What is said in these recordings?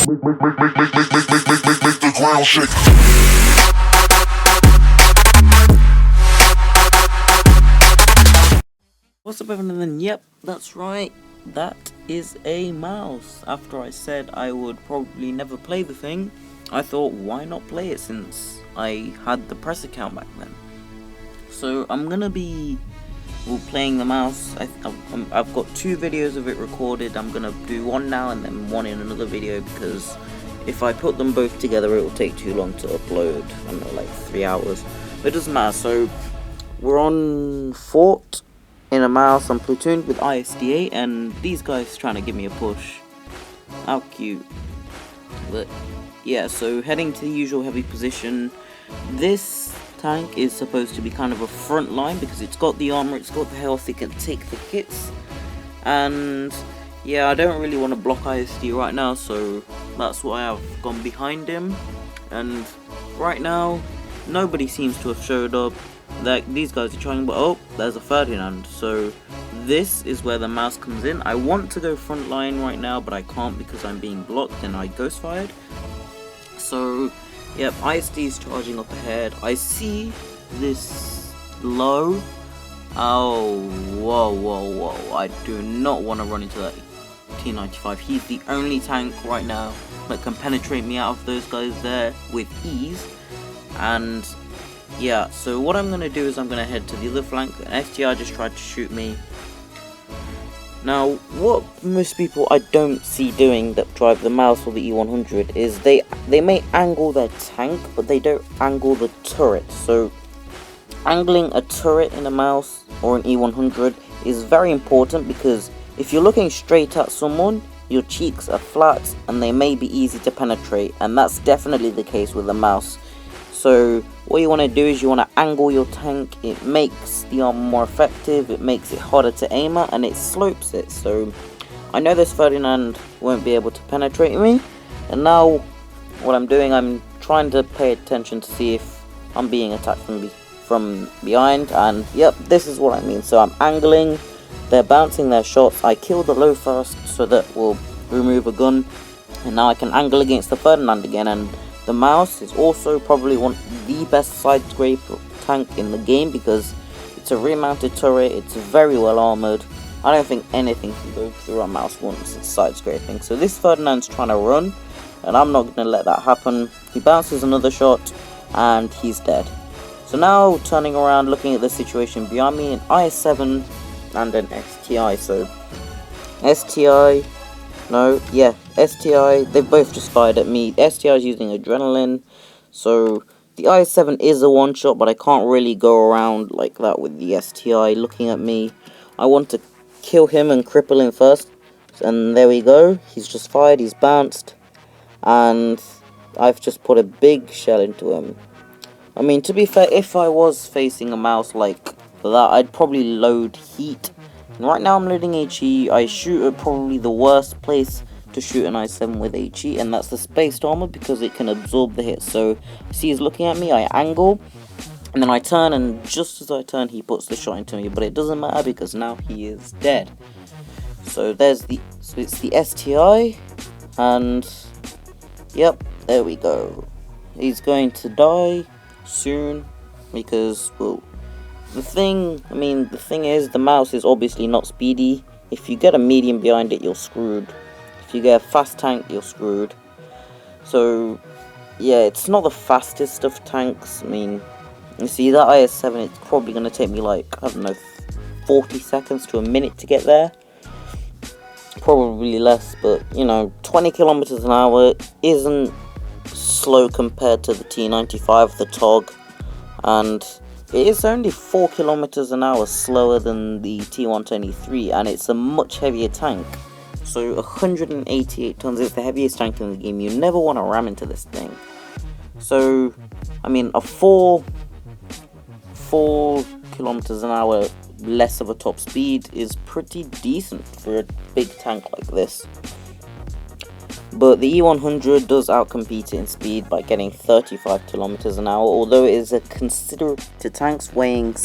Make the ground shake. What's up everyone, and then yep, that's right, that is a mouse. After I said I would probably never play the thing, I thought why not play it since I had the press account back then. So I'm gonna be playing the mouse. I've got 2 videos of it recorded. I'm gonna do one now and then one in another video, because if I put them both together it will take too long to upload. I don't know, like 3 hours, but it doesn't matter. So we're on Fort in a mouse. I'm platooned with ISDA, and these guys trying to give me a push. How cute. But yeah, so heading to the usual heavy position. This tank is supposed to be kind of a front line because it's got the armor, it's got the health, it can take the hits. And yeah, I don't really want to block ISD right now, so that's why I've gone behind him. And right now nobody seems to have showed up. Like, these guys are trying, but oh, there's a Ferdinand. So this is where the mouse comes in. I want to go front line right now, but I can't because I'm being blocked and I ghost fired. So yep, ISD is charging up ahead. I see this low. Oh, whoa. I do not want to run into that T95. He's the only tank right now that can penetrate me out of those guys there with ease. And yeah, so what I'm going to do is I'm going to head to the other flank. An STI just tried to shoot me. Now, what most people I don't see doing that drive the mouse or the E100 is they may angle their tank, but they don't angle the turret. So angling a turret in a mouse or an E100 is very important, because if you're looking straight at someone, your cheeks are flat and they may be easy to penetrate, and that's definitely the case with a mouse. So what you want to do is you want to angle your tank. It makes the armor more effective, it makes it harder to aim at, and it slopes it. So I know this Ferdinand won't be able to penetrate me, and now what I'm doing, I'm trying to pay attention to see if I'm being attacked from behind, and yep, this is what I mean. So I'm angling, they're bouncing their shots, I kill the low first so that will remove a gun, and now I can angle against the Ferdinand again. And the mouse is also probably one of the best side scrape tank in the game, because it's a rear-mounted turret, it's very well armored. I don't think anything can go through a mouse once it's side scraping. So this Ferdinand's trying to run, and I'm not going to let that happen. He bounces another shot, and he's dead. So now turning around, looking at the situation behind me, an IS-7 and an STI. So STI... No, yeah, STI, they both just fired at me. STI is using adrenaline, so the IS-7 is a one-shot, but I can't really go around like that with the STI looking at me. I want to kill him and cripple him first, and there we go. He's just fired, he's bounced, and I've just put a big shell into him. I mean, to be fair, if I was facing a mouse like that, I'd probably load heat. And right now I'm loading HE. I shoot at probably the worst place to shoot an i7 with HE, and that's the spaced armor, because it can absorb the hit. So see, he's looking at me, I angle, and then I turn, and just as I turn he puts the shot into me, but it doesn't matter because now he is dead. So it's the STI, and yep, there we go. He's going to die soon because, well, the thing is, the mouse is obviously not speedy. If you get a medium behind it, you're screwed. If you get a fast tank, you're screwed. So yeah, it's not the fastest of tanks. I mean, you see that IS-7, it's probably going to take me like, I don't know, 40 seconds to a minute to get there. Probably less, but you know, 20 kilometers an hour isn't slow compared to the T95, the TOG, and it is only 4 kilometers an hour slower than the T123, and it's a much heavier tank. So 188 tons is the heaviest tank in the game. You never want to ram into this thing. So I mean, a 4 kilometers an hour less of a top speed is pretty decent for a big tank like this. But the E100 does outcompete it in speed by getting 35 kilometers an hour, although it is a considerable to tanks weighing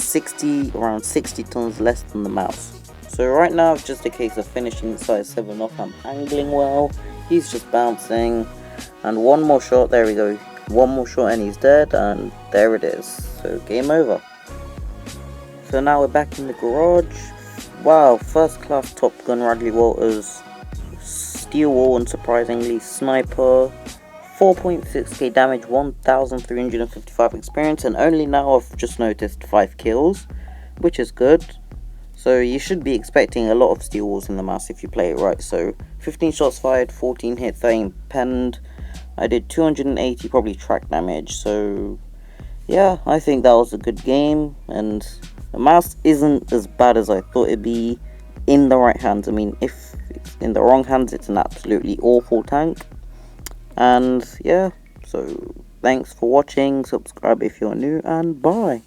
around 60 tons less than the mouse. So right now it's just a case of finishing the size 7 off. I'm angling well, He's just bouncing. And one more shot, there we go. One more shot and he's dead, and there it is. So game over. So now we're back in the garage. Wow, first class Top Gun Radley Walters. Steel wall, unsurprisingly. Sniper. 4.6k damage, 1355 experience, and only now I've just noticed 5 kills, which is good. So you should be expecting a lot of steel walls in the mouse if you play it right. So 15 shots fired, 14 hit, 13 penned. I did 280 probably track damage. So yeah, I think that was a good game, and the mouse isn't as bad as I thought it'd be in the right hands. I mean, if it's in the wrong hands, it's an absolutely awful tank. And yeah, so thanks for watching, subscribe if you're new, and bye.